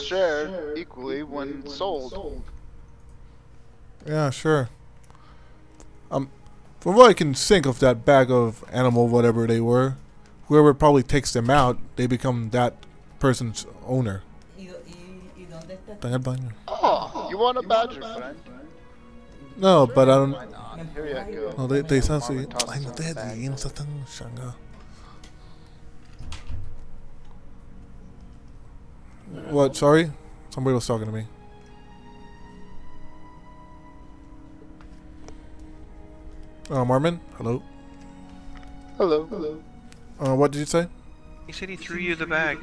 shared equally when sold. Yeah, sure. Um, from what I can think of that bag of animal, whatever they were, whoever probably takes them out, they become that person's owner. Tanga baño. Oh, you want a badger, friend? No, but I don't. Why not? Here you go. No, they sound so. Marvin Ay, tosses no on te the bag. di, no estás tan shanga. What? Sorry, somebody was talking to me. Marvin, hello. Hello. Hello. What did you say? He said he threw you the bag.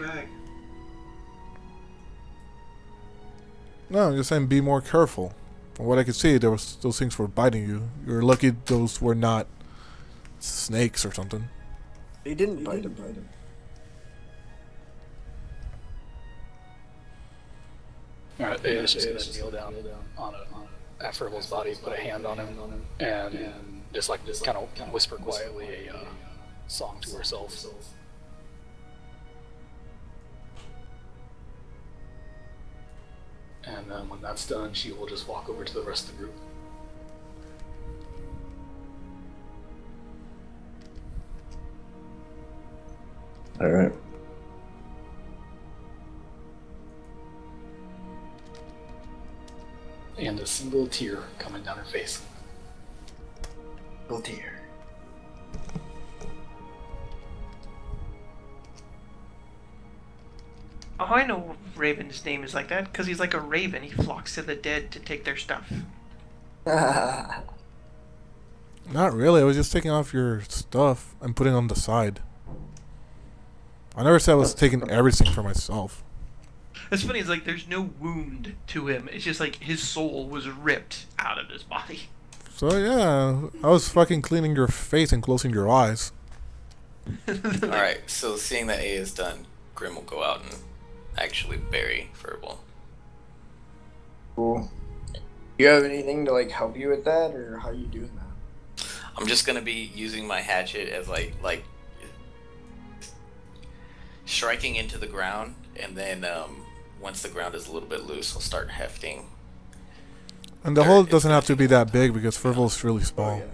No, I'm just saying be more careful. From what I could see, there was those things were biting you. You're lucky those were not snakes or something. They didn't bite him. Alright, A's just gonna kneel down on at Fergal's body, put a hand on him, and just kind of whisper quietly a song to herself. And then when that's done, she will just walk over to the rest of the group. Alright. And a single tear coming down her face. Oh dear. Oh, I know Raven's name is like that because he's like a raven. He flocks to the dead to take their stuff. Not really. I was just taking off your stuff and putting it on the side. I never said I was taking everything for myself. It's funny. It's like there's no wound to him. It's just like his soul was ripped out of his body. So yeah, I was fucking cleaning your face and closing your eyes. Alright, so seeing that A is done, Grim will go out and actually bury Fergal. Cool. You have anything to like help you with that, or how are you doing that? I'm just gonna be using my hatchet as like striking into the ground, and then once the ground is a little bit loose, I'll start hefting. And the hole doesn't have to be that big because Fergal's really small. Oh, yeah.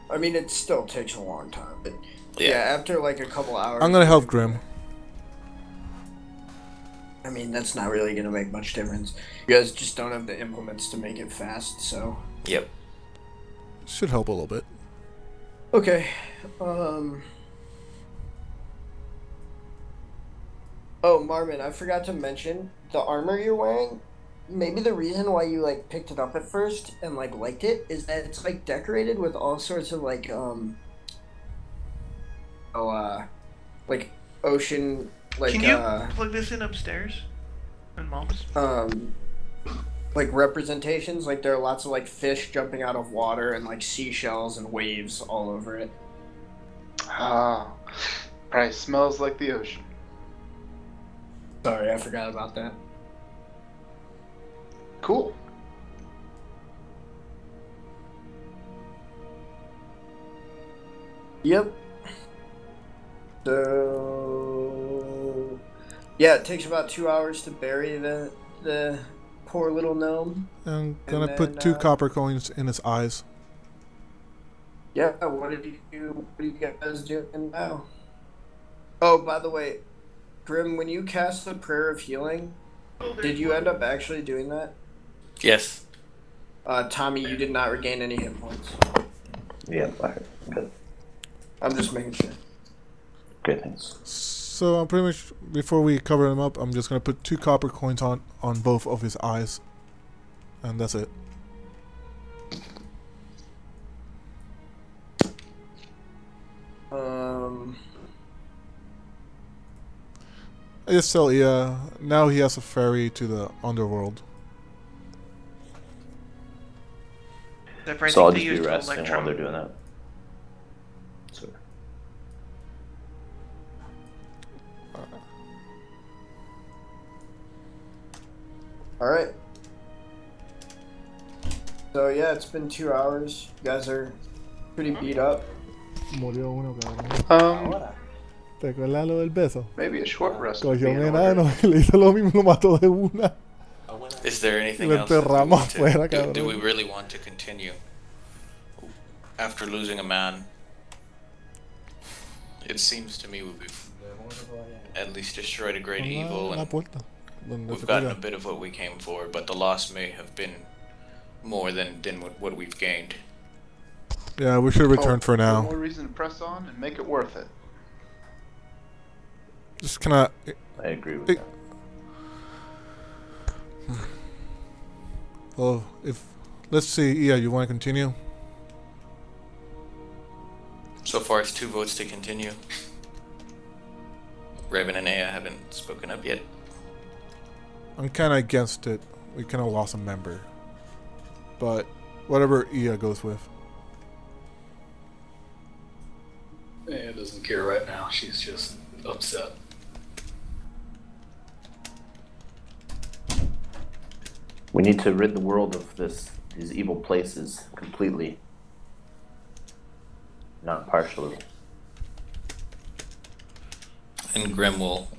I mean, it still takes a long time, but yeah, Yeah. after like a couple hours. I'm gonna help Grim. I mean, that's not really gonna make much difference. You guys just don't have the implements to make it fast, so. Yep. Should help a little bit. Okay. Oh, Marvin, I forgot to mention the armor you're wearing. Maybe the reason why you like picked it up at first and like liked it is that it's like decorated with all sorts of like like ocean like Can you plug this in upstairs? In Mom's? like representations. Like there are lots of like fish jumping out of water and like seashells and waves all over it. Ah, probably smells like the ocean. Sorry, I forgot about that. Cool. Yep. So yeah, it takes about 2 hours to bury the poor little gnome. I'm gonna then, put 2 copper coins in his eyes. Yeah, what are you guys doing now? Oh, by the way, Grim, when you cast the prayer of healing, did you end up actually doing that? Yes. Tommy, you did not regain any hit points. Yeah, alright, good. I'm just making sure. Good things. So I'm pretty much, before we cover him up, I'm just gonna put 2 copper coins on both of his eyes, and that's it. I just tell Ia, now he has a ferry to the underworld. So I'll just be resting while they're doing that. So. Alright. So yeah, it's been 2 hours. You guys are pretty beat up. ¿Te acuerdas lo del beso? Maybe a short rest. Cogió un enano y le hizo lo mismo, lo mató de una. Is there anything Lo else that we enterramos want to, afuera, do cabrón. we really want to continue? After losing a man, it seems to me we've at least destroyed a great evil, La and puerta. Donde we've se gotten a cuida. bit of what we came for, but the loss may have been more than what we've gained. Yeah, we should return for now. More reason to press on and make it worth it. Just kinda... I agree with that. Well, if... Let's see, yeah, you want to continue? So far, it's 2 votes to continue. Raven and Aya haven't spoken up yet. I'm kinda against it. We kinda lost a member. But, whatever Ia goes with. Aya doesn't care right now. She's just upset. We need to rid the world of these evil places completely. Not partially. And Grim will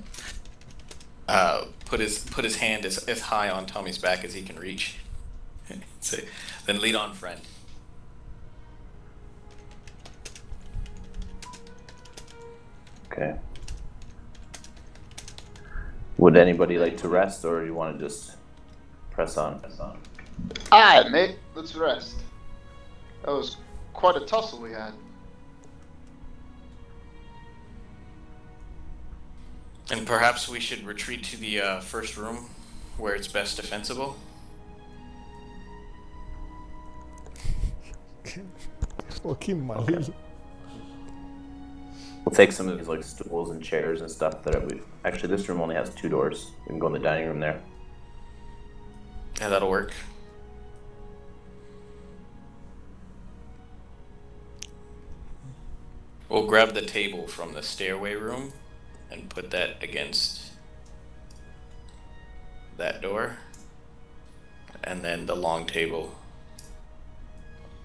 put his hand as high on Tommy's back as he can reach. Say, then lead on, friend. Okay. Would anybody like to rest, or you want to just press on? Alright, mate. Let's rest. That was quite a tussle we had. And perhaps we should retreat to the first room, where it's best defensible. Fucking malillo. We'll take some of these like stools and chairs and stuff that we... Actually, this room only has 2 doors. We can go in the dining room there. Yeah, that'll work. We'll grab the table from the stairway room and put that against that door. And then the long table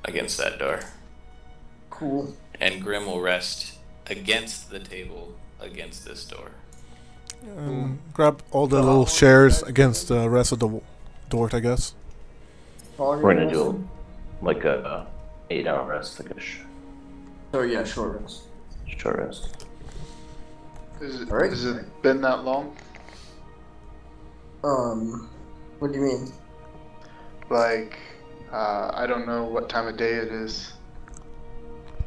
against that door. Cool. And Grim will rest against the table against this door. Grab all the little chairs against the rest of the door, I guess. We're gonna do like a 8-hour rest, I guess. So yeah, short rest. Short rest. Has it been that long? What do you mean? Like, I don't know what time of day it is.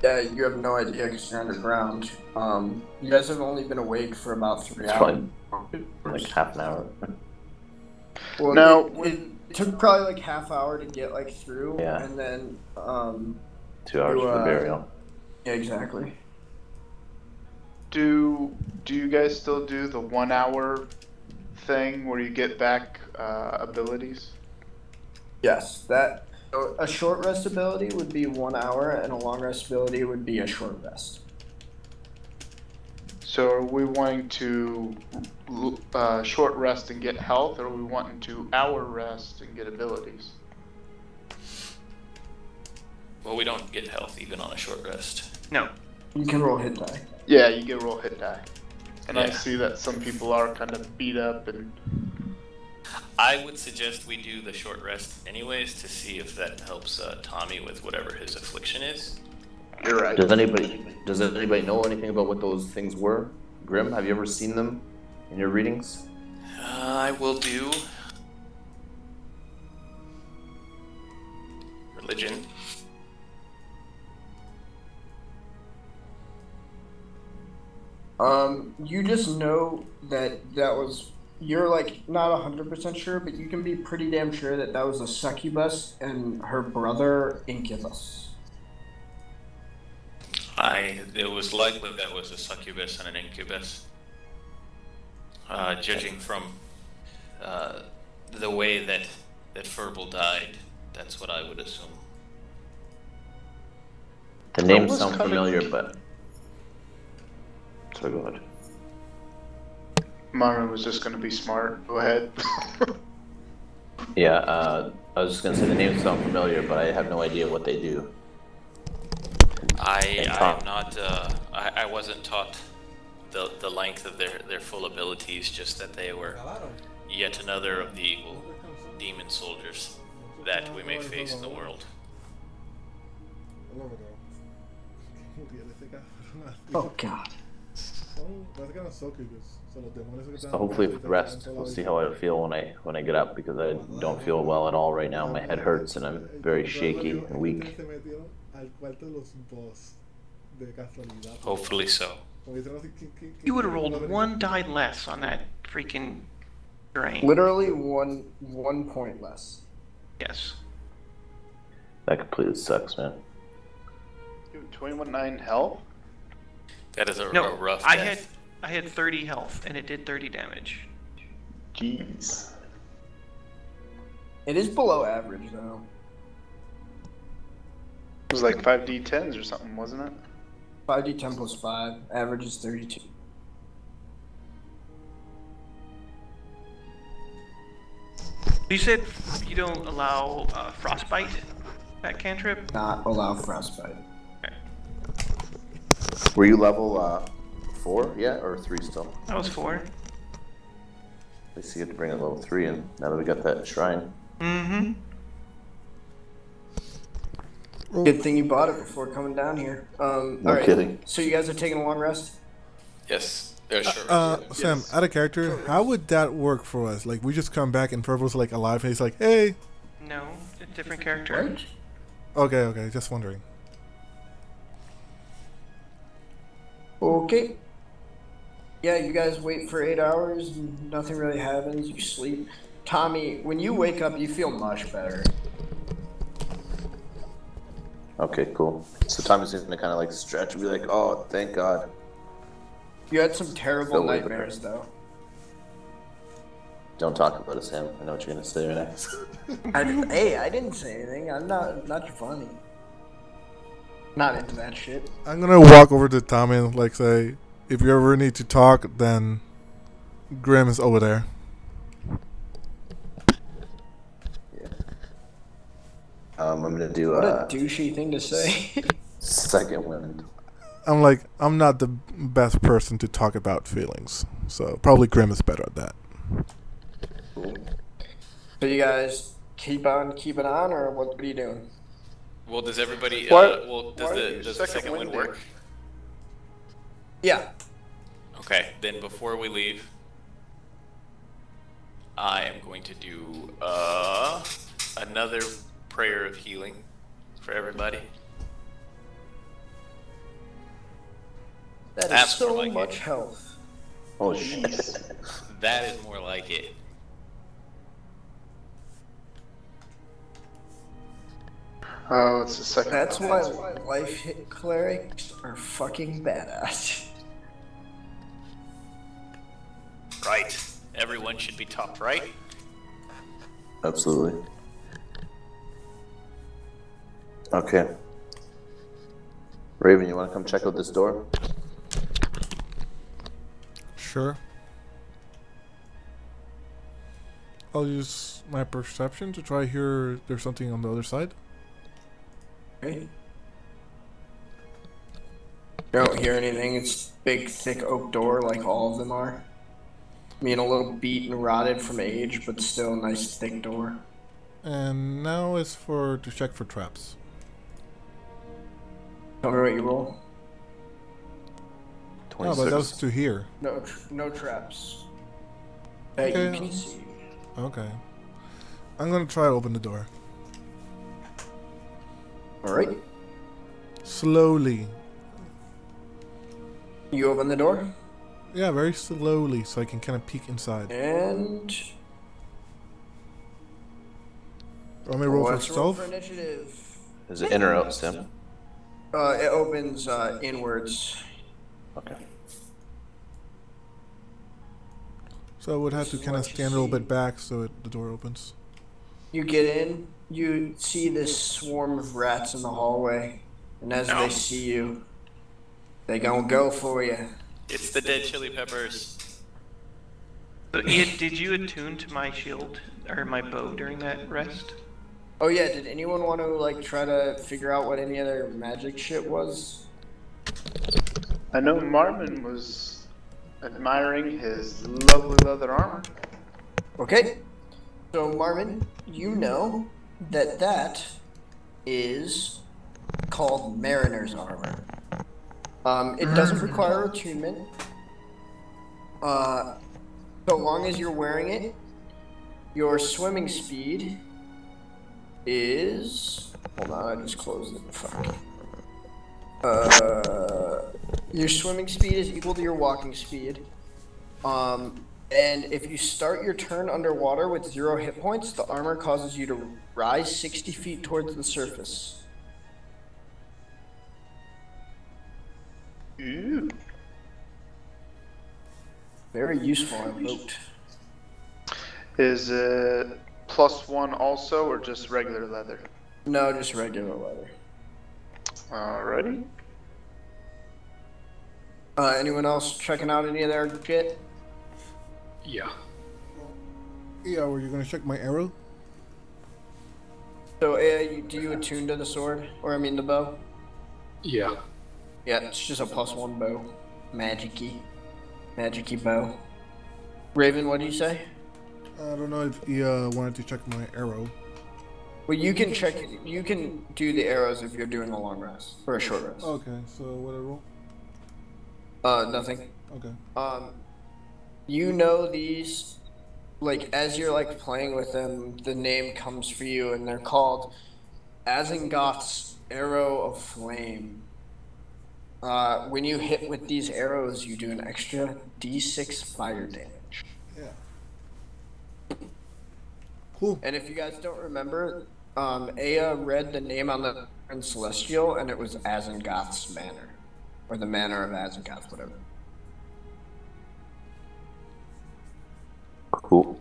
Yeah, you have no idea because you're underground. You guys have only been awake for about 3 It's hours. probably like half an hour. Well, No. it took probably like half hour to get like through, Yeah. and then 2 hours for the burial. yeah, exactly. Do you guys still do the 1 hour thing where you get back abilities? Yes, that a short rest ability would be 1 hour, and a long rest ability would be a short rest. So are we wanting to short rest and get health, or are we wanting to hour rest and get abilities? Well, we don't get health even on a short rest. No. You can roll hit die. Yeah, you get roll hit die. And I Yeah. see that some people are kind of beat up and... I would suggest we do the short rest anyways to see if that helps Tommy with whatever his affliction is. You're right. Does anybody know anything about what those things were? Grim, have you ever seen them in your readings? I will do religion. You just know that was, you're like not 100% sure, but you can be pretty damn sure that that was a succubus and her brother Incubus. It was likely that was a succubus and an incubus. Judging from the way that Furball died, that's what I would assume. The names sound familiar, but... So go ahead. Myron was just going to be smart. Go ahead. Yeah, I was just gonna say the names sound familiar, but I have no idea what they do. I am not. I wasn't taught the length of their full abilities, just that they were yet another of the evil demon soldiers that we may face in the world. Oh God. So hopefully with rest, we'll see how I feel when I get up, because I don't feel well at all right now. My head hurts and I'm very shaky and weak. Hopefully so. You would have rolled 1 die less on that freaking drain. Literally one point less. Yes. That completely sucks, man. 21.9 health? That is a rough death. I had 30 health, and it did 30 damage. Jeez. It is below average, though. It was like 5d10s or something, wasn't it? 5d10 plus 5. Average is 32. You said you don't allow frostbite, that cantrip? Not allow frostbite. Okay. Were you level 4 yet, or 3 still? I was 4. I see you have to bring it level 3 in, now that we got that shrine. Mm-hmm. Good thing you bought it before coming down here. No kidding. So you guys are taking a long rest? Yes. Yeah, sure. Sam, Yes. out of character, how would that work for us? Like, we just come back and Purple's like alive and he's like, hey. No, it's a different character. What? Okay, just wondering. Okay. Yeah, you guys wait for 8 hours and nothing really happens. You sleep. Tommy, when you wake up, you feel much better. Okay, cool. So Tommy's gonna kind of like stretch and be like, oh, thank God. You had some terrible nightmares, though. Don't talk about it, Sam. I know what you're gonna say right next. Hey, I didn't say anything. I'm not funny. Not into that shit. I'm gonna walk over to Tommy and like say, if you ever need to talk, then Grim is over there. Yeah. I'm gonna do What a douchey thing to say. second wind. I'm like, I'm not the best person to talk about feelings, so probably Grim is better at that. Cool. So you guys keep on keeping on, or what are you doing? Well, does everybody? What? Does the second wind work? Yeah. Okay, then before we leave, I am going to do another prayer of healing for everybody. That is That's so more like much it. health. Oh shit. That is more like it. Oh, it's the second. That's why life hit clerics are fucking badass. Right. Everyone should be top right. Absolutely. Okay. Raven, you want to come check out this door? Sure. I'll use my perception to try hear there's something on the other side. Okay. You don't hear anything. It's big, thick oak door like all of them are. I mean, a little beat and rotted from age, but still a nice thick door. And now is to check for traps. Tell me what you roll. Oh, but that was to hear. No traps. That Okay. you can see. Okay. I'm gonna try to open the door. Alright. Slowly. You open the door, Yeah, very slowly so I can kind of peek inside. and Want me to roll for let's roll stealth? for initiative. Is it in or out, Sam? It opens inwards. Okay. So I would have to This is kind of what you stand a little see. bit back so the door opens. You get in, you see this swarm of rats in the hallway, and as they see you, they gonna go for you. It's the dead chili peppers. So, Ian, did you attune to my shield or my bow during that rest? Oh yeah, did anyone want to like try to figure out what any other magic shit was? I know Marmon was admiring his lovely leather armor. Okay. So, Marvin, you know that that is called Mariner's Armor. It doesn't require attunement. So long as you're wearing it, your swimming speed is... Hold on, I just closed it. Fuck. Your swimming speed is equal to your walking speed. And if you start your turn underwater with 0 hit points, the armor causes you to rise 60 feet towards the surface. Ooh. Very useful on boat. Is it +1 also, or just regular leather? No, just regular leather. Alrighty. Anyone else checking out any of their shit? Yeah. Yeah, were you gonna check my arrow? So, do you attune to the sword? Or, I mean, the bow? Yeah. Yeah, it's just a +1 bow. Magic-y. Magic-y bow. Raven, what do you say? I don't know if he wanted to check my arrow. Well, you can check. You can do the arrows if you're doing a long rest or a short rest. Okay, so what I roll? Nothing. Okay. You know these, like, as you're like playing with them, the name comes for you, and they're called Azengoth's Arrow of Flame. When you hit with these arrows, you do an extra D6 fire damage. Yeah. Cool. And if you guys don't remember, Aya read the name on the in Celestial, and it was Azengoth's Manor. Or the Manor of Azengoth, whatever. Cool.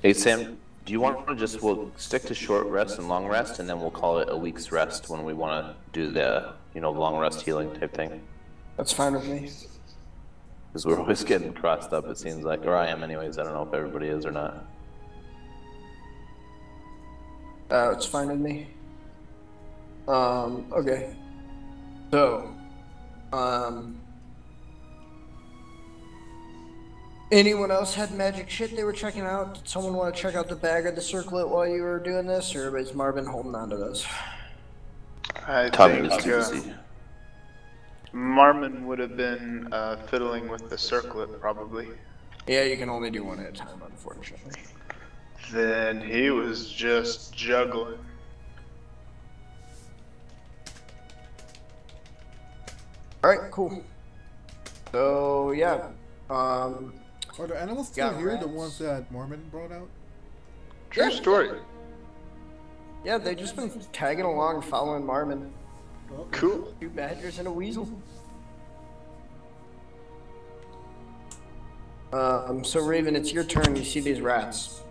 Hey, Sam, do you want to just, we'll stick to short rest and long rest, and then we'll call it a week's rest when we want to do the, long rest healing type thing? That's fine with me. Because we're always getting crossed up, it seems like. Or I am anyways, I don't know if everybody is or not. It's fine with me. Okay. So, anyone else had magic shit they were checking out? Did someone want to check out the bag or the circlet while you were doing this, or is Marvin holding on to those? I Tommy think is too busy. Marmon would have been fiddling with the circlet, probably. Yeah, you can only do one at a time, unfortunately. Then he was just juggling. Alright, cool. So, yeah. Are the animals still Yeah, here? rats. The ones that Mormon brought out? True story. Yeah, they've just been tagging along, following Marvin. Okay. Cool. 2 badgers and a weasel. So Raven, it's your turn. You see these rats.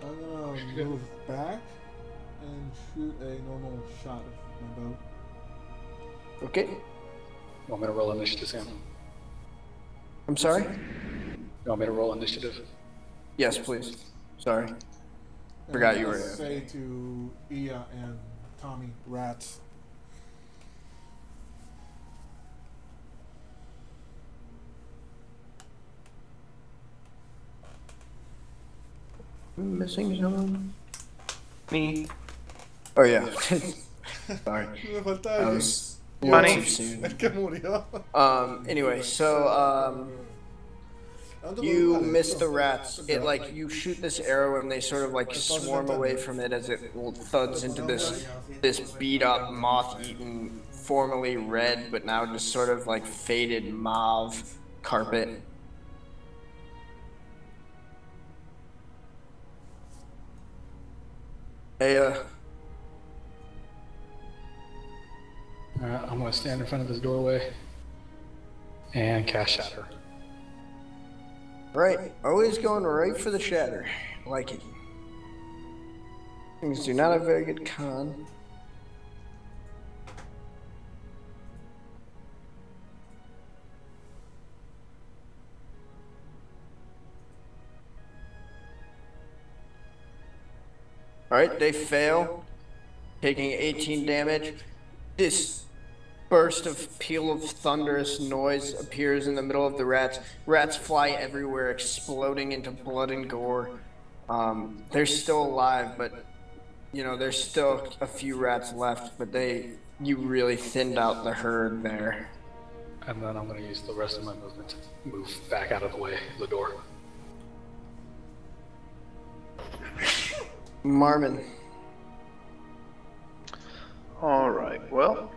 I'm gonna move back and shoot a normal shot of my bow. Okay. You want me to roll initiative, Sam? I'm sorry? You want me to roll initiative? Yes, please. Sorry. Forgot you were here. Say to Ia and Tommy, rats. I'm missing someone. Me. Oh yeah. Sorry. Me falta That alguien. was Funny. too soon. El que murió. Anyway, so you miss the rats. It like you shoot this arrow and they sort of like swarm away from it as it thuds into this beat up, moth-eaten, formerly red but now just sort of like faded mauve carpet. Hey, I'm gonna stand in front of this doorway and cast Shatter. right, always going right for the shatter. Like it. Things do not have very good con. Alright, they fail, taking 18 damage. This burst of peal of thunderous noise appears in the middle of the rats. Rats fly everywhere, exploding into blood and gore. They're still alive, but you know, there's still a few rats left, but you really thinned out the herd there. And then I'm going to use the rest of my movement to move back out of the way of the door. Marmon. Alright, well.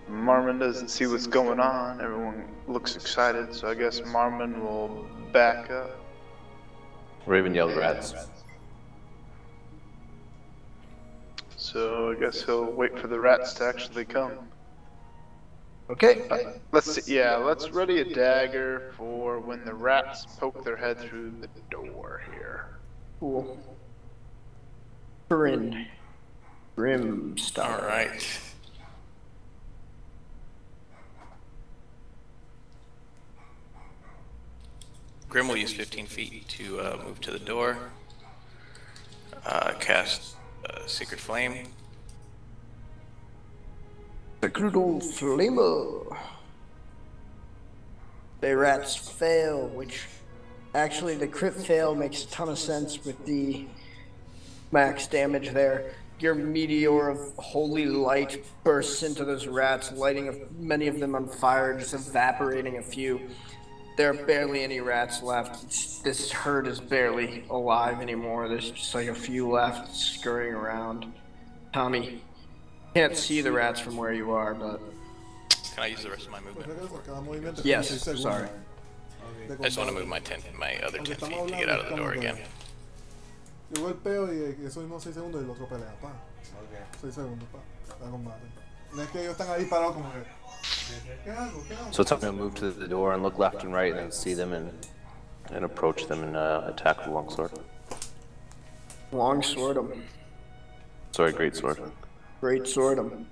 Marmon doesn't see what's going on. Everyone looks excited, so I guess Marmon will back up. Raven yelled rats. So I guess he'll wait for the rats to actually come. Okay. Let's ready a dagger for when the rats poke their head through the door here. Cool. Corinne. Grimstar. Alright. Grim will use 15 feet to move to the door. Cast Secret Flame. Secret Flamer. The rats fail, which actually the crit fail makes a ton of sense with the max damage there. Your meteor of holy light bursts into those rats, lighting many of them on fire, just evaporating a few. There are barely any rats left. This herd is barely alive anymore. There's just like a few left scurrying around. Tommy, can't see the rats from where you are, but... Can I use the rest of my movement? Yes, sorry. I just want to move my other 10 feet to get out of the door again. Yo golpeo y eso mismo 6 segundos y el otro pelea, pa. 6 segundos, pa. Está con madre. No es que ellos están ahí parados como que... ¿Qué hago? ¿Qué hago? So it's up to move to the door and look left and right and then see them and approach them and attack with longsword. Longsword 'em. Sorry, great sword. Great sword 'em.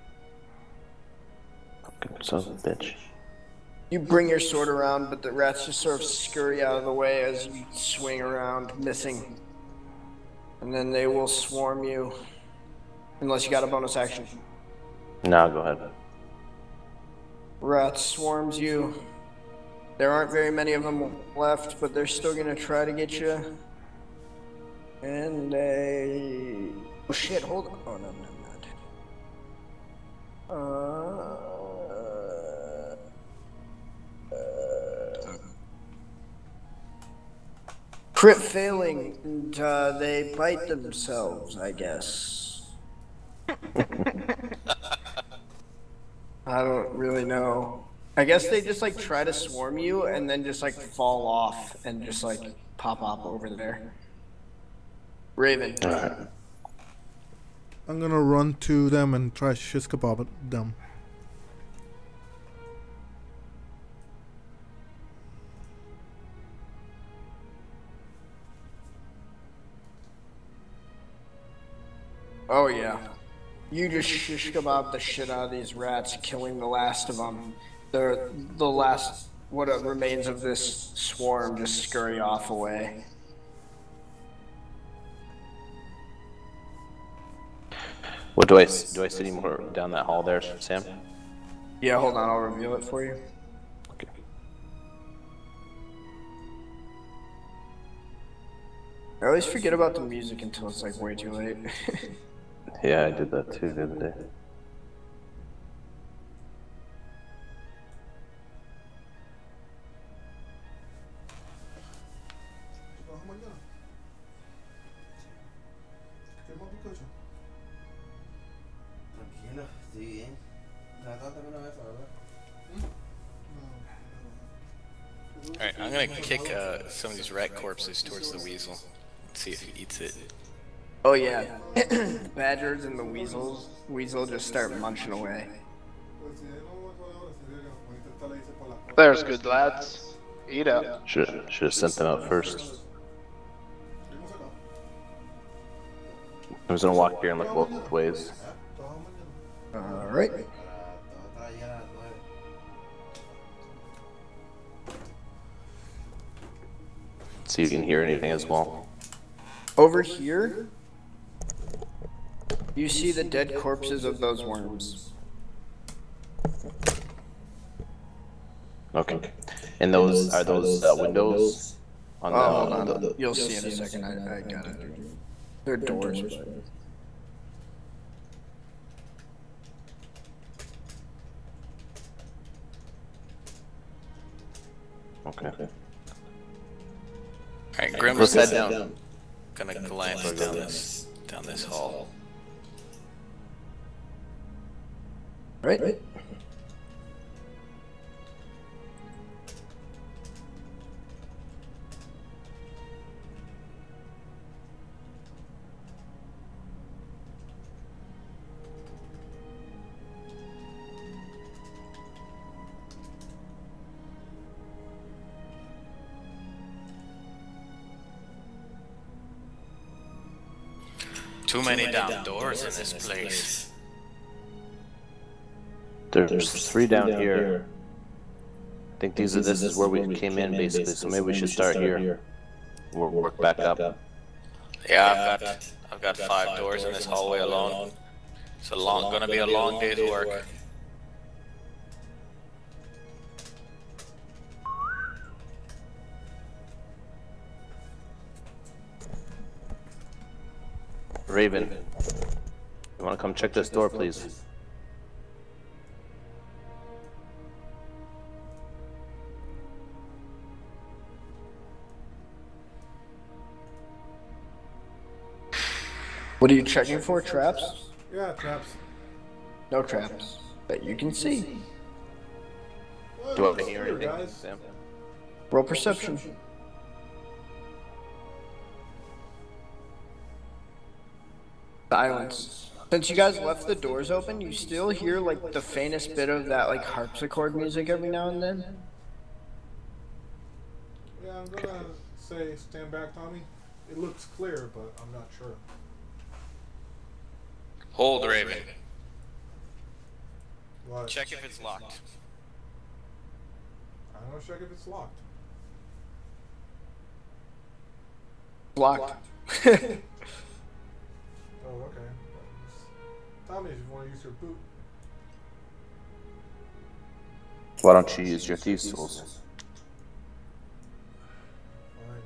Fucking son of a bitch. You bring your sword around, but the rats just sort of scurry out of the way as you swing around, missing. And then they will swarm you. Unless you got a bonus action. Nah, go ahead. Rat swarms you. There aren't very many of them left, but they're still gonna try to get you. And they... Oh shit, hold on. Oh no, not. Crit failing, and they bite themselves, I guess. I don't really know. I guess they just like try to swarm you and then just like fall off and just like pop up over there. Raven. I'm gonna run to them and try shish kebab them. Oh yeah. You just shish kebab the shit out of these rats, killing the last of them. The last, what remains of this swarm just scurry off away. What do I see any more down that hall there, Sam? Yeah, hold on, I'll reveal it for you. Okay. I always forget about the music until it's like way too late. Yeah, I did that too the other day. Alright, I'm gonna kick some of these rat corpses towards the weasel. See if he eats it. Oh yeah, the badgers and the weasel just start munching away. There's good, lads. Eat up. Should have sent them out first. I was gonna walk here and look both ways. Alright. See if you can hear anything as well. Over here, You see the dead corpses of those worms. Okay. And those are those windows on the. Hold on. You'll see in a second. I got it. They're doors. Okay. Alright, Grim, Let's head down. Gonna glance down this hall. Right? Too many damn doors in this place. There's 3 down here. I think this is where we came in basically, so maybe we should start here. We'll work back up. Yeah, I've got 5 doors in this hallway alone. It's gonna be a long day's work. Raven, you wanna come check this door, please? What are you checking for? Traps? Yeah, traps. No traps. That you can see. Do I hear Here, anything, guys. Sam? Roll perception. Silence. Since you guys left the doors open, you still hear like the faintest bit of that like harpsichord music every now and then. Yeah, I'm gonna say stand back, Tommy. It looks clear, but I'm not sure. Hold, Raven. What? Check if it's locked. I'm gonna check if it's locked. Locked. Oh, okay. Tommy, if you want to use your boot. Why don't you use your thieves' tools? Alright.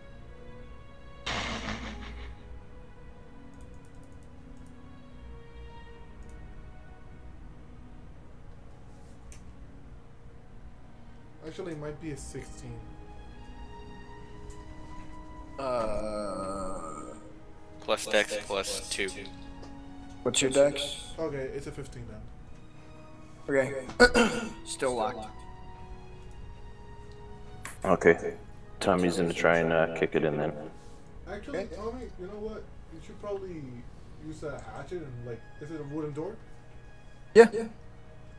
Actually, it might be a 16. Plus dex plus 2. What's your dex? Okay, it's a 15 then. Okay. Still locked. Okay. Tommy's gonna try and kick it in then. Actually, Tommy, you know what? You should probably use a hatchet and like, is it a wooden door? Yeah.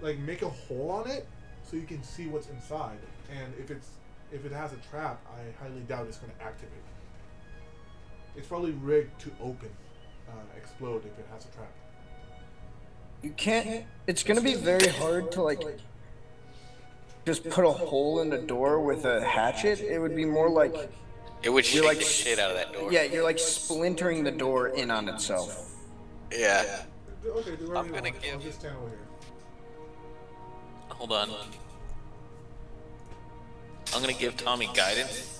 Like, make a hole on it so you can see what's inside. And if it has a trap, I highly doubt it's gonna activate. It's probably rigged to open, explode if it has a trap. You can't. It's gonna be very hard to like just put a hole in the door with a hatchet. It would be more like It would shake like the shit out of that door. yeah, you're like splintering the door in on itself. Yeah. Okay, do whatever I'm you gonna want. give- I'll just stand over here. Hold on. I'm gonna give Tommy guidance.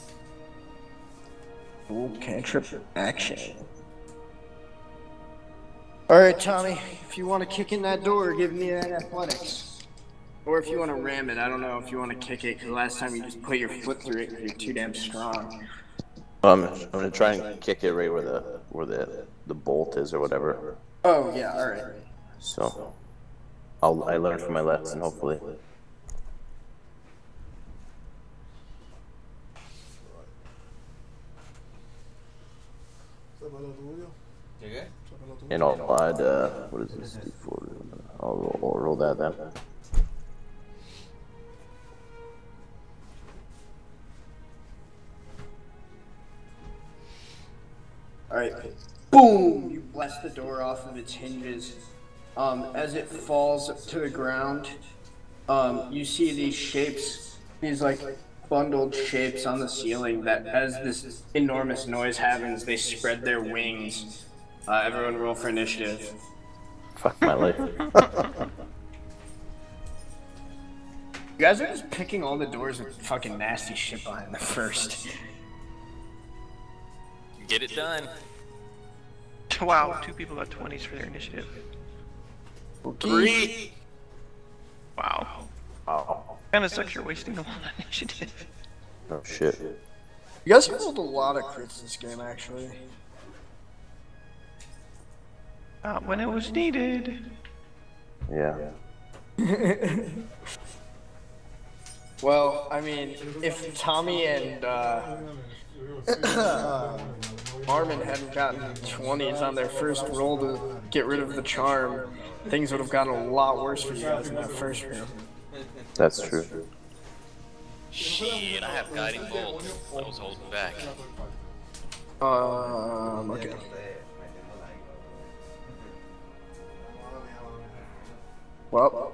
Ooh, cantrip action. Alright, Tommy, if you want to kick in that door, give me that athletics. Or if you want to ram it, I don't know if you want to kick it, because last time you just put your foot through it because you're too damn strong. I'm gonna try and kick it right where the bolt is or whatever. Oh, yeah, alright. So I learned from my lesson, hopefully. And I'll add what is this? D4. I'll roll that then. Alright. Boom! You blast the door off of its hinges. As it falls to the ground, you see these shapes, these like bundled shapes on the ceiling that as this enormous noise happens, they spread their wings. Everyone roll for initiative. Fuck my life. You guys are just picking all the doors with fucking nasty shit behind them first. Get it done. Wow, 2 people got 20s for their initiative. 3. Wow. Oh, Kinda sucks you're wasting a lot of initiative. oh shit. You guys rolled a lot of crits this game, actually. Not when it was needed. Yeah. Well, I mean, if Tommy and Armin hadn't gotten 20s on their first roll to get rid of the charm, things would have gotten a lot worse for you guys in that first room. That's true. Shit, I have guiding bolt. I was holding back. Okay. Well,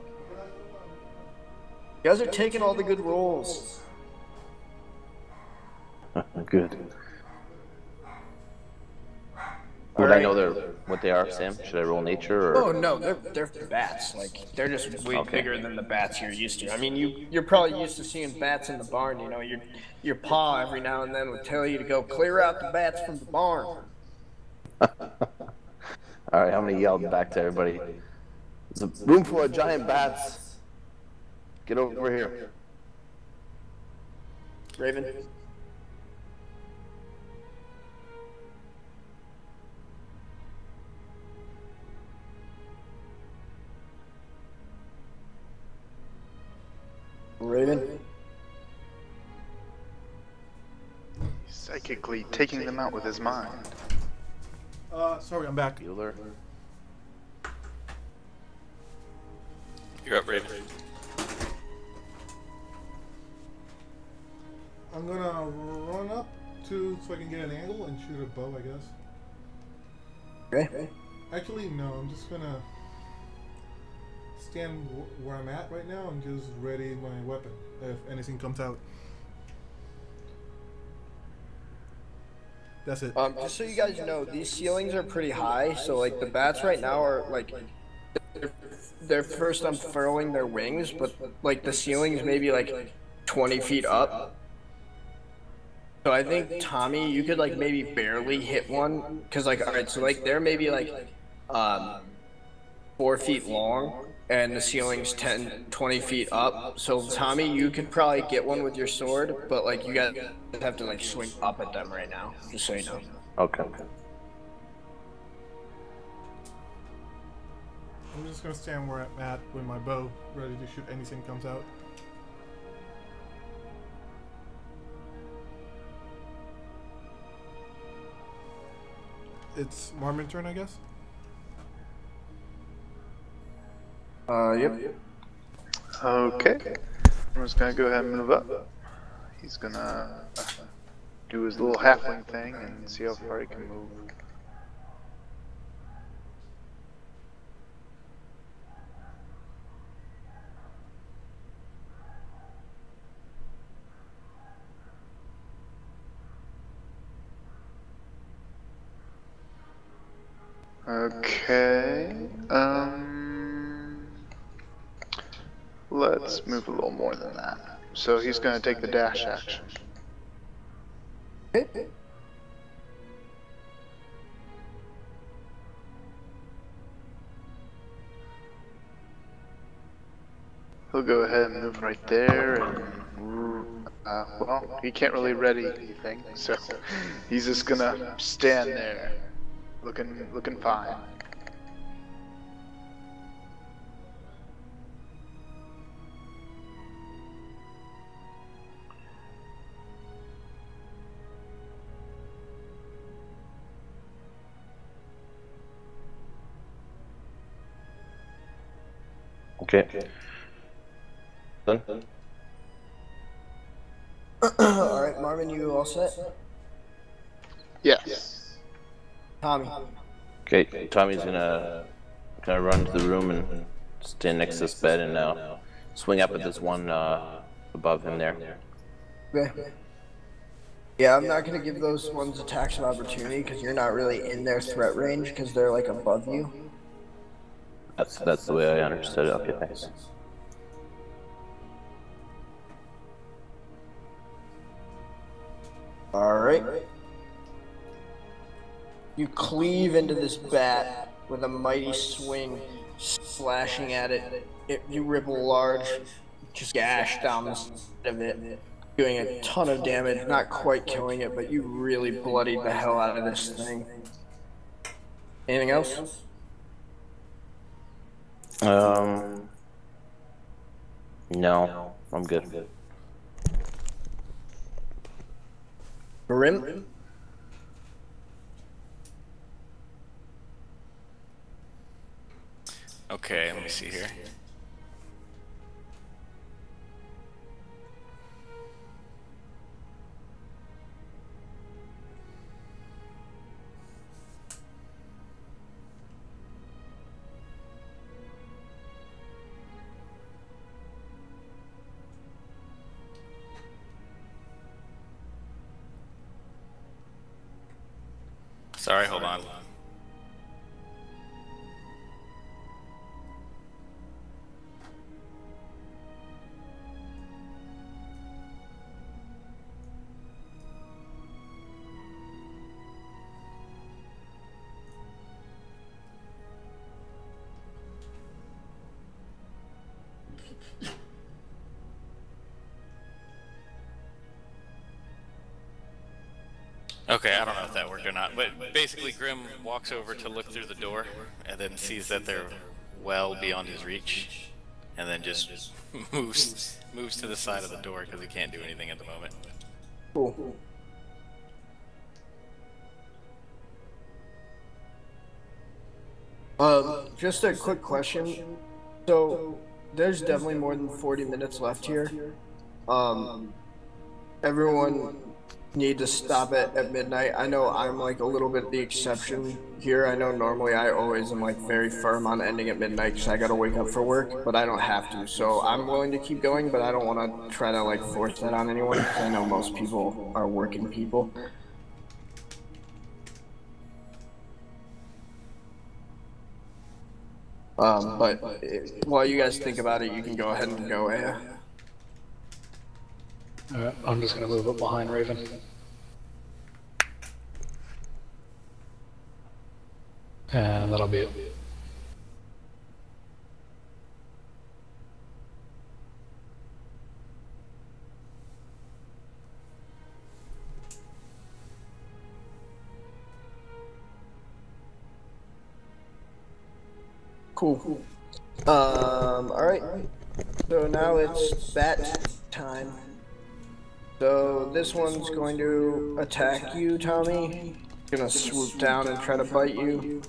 you guys are taking all the good rolls. Good. Would I know what they are, Sam? Should I roll nature or? Oh no, they're bats. Like they're just way Okay. bigger than the bats you're used to. I mean, you're probably used to seeing bats in the barn. You know, your paw every now and then would tell you to go clear out the bats from the barn. Alright, I'm gonna yell back to everybody. There's a room full of giant bats. Get over here. Raven. Raven. Psychically taking them out with his mind. Sorry, I'm back. Bueller. You're up, Raven. I'm gonna run up so I can get an angle and shoot a bow, I guess. Okay. Actually, no, I'm just gonna stand where I'm at right now and just ready my weapon if anything comes out. That's it. Just so you guys know, these ceilings are pretty high. So like the bats right now are like they're first unfurling their wings, but like the ceiling's maybe like 20 feet up. So I think Tommy, you could like maybe barely hit one, cause like alright, so like they're maybe like 4 feet long, and the ceiling's 20 feet up. So Tommy, you could probably get one with your sword, but like you guys have to like swing up at them right now, just so you know. Okay. I'm just gonna stand where I'm at with my bow, ready to shoot anything comes out. It's Marmon's turn, I guess? Yep. Okay. I'm just gonna go ahead and move up. He's gonna do his little halfling thing and see how far he can move. Okay. Let's move a little more than that. So he's gonna take the dash action. He'll go ahead and move right there, and well, he can't really ready anything, so he's just gonna stand there, looking fine. Okay. Done? Alright, Marvin, you all set? Yes. Tommy. Okay, Tommy's gonna run to the room and stand next to this bed and swing up at this one above him there. Okay. Yeah, I'm not gonna give those ones attacks of opportunity because you're not really in their threat range because they're like above you. That's the way I understood it. Okay, thanks. Alright. You cleave into this bat with a mighty swing, slashing at it. You rip a large gash down the side of it, doing a ton of damage, not quite killing it, but you really bloodied the hell out of this thing. Anything else? No, I'm good. Grim? Okay, let me see here. Sorry, hold on. Okay, I don't know if that worked or not, but basically Grim walks over to look through the door and then sees that they're well beyond his reach, and then just moves to the side of the door because he can't do anything at the moment. Cool. Just a quick question. So, there's definitely more than 40 minutes left here. Everyone need to stop it at midnight. I know I'm like a little bit the exception here. I know normally I always am like very firm on ending at midnight because I gotta wake up for work, but I don't have to. So I'm willing to keep going, but I don't want to try to like force that on anyone because I know most people are working people. But while you guys think about it, you can go ahead and go, yeah. Alright, I'm just gonna move up behind Raven. And that'll be it. Cool. Alright. So now it's bat time. So this one's going to attack you, Tommy. Gonna swoop down and try to bite you.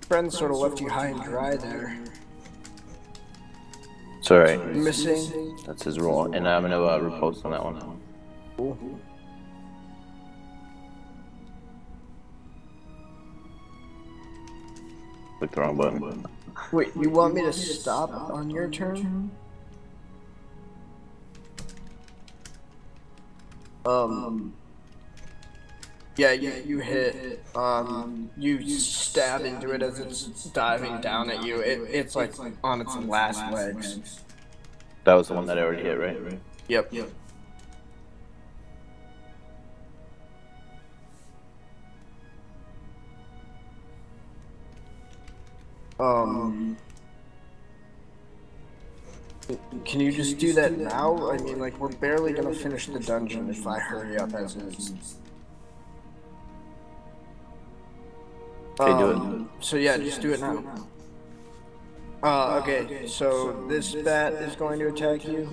Friend sort of left you high and dry there. It's alright. Missing. That's his role, and I'm gonna repost on that one. Cool. Click the wrong button. Wait, you want me to stop on your turn? Yeah, you hit, you stab into it as it's diving down at you. It's like on its last legs. That was the one that I already hit, right? Yep. Can you just do that now? I mean, like, we're barely gonna finish the dungeon if I hurry up as is. Okay, do it. So yeah, just do it now. Okay, so this bat is going to attack you.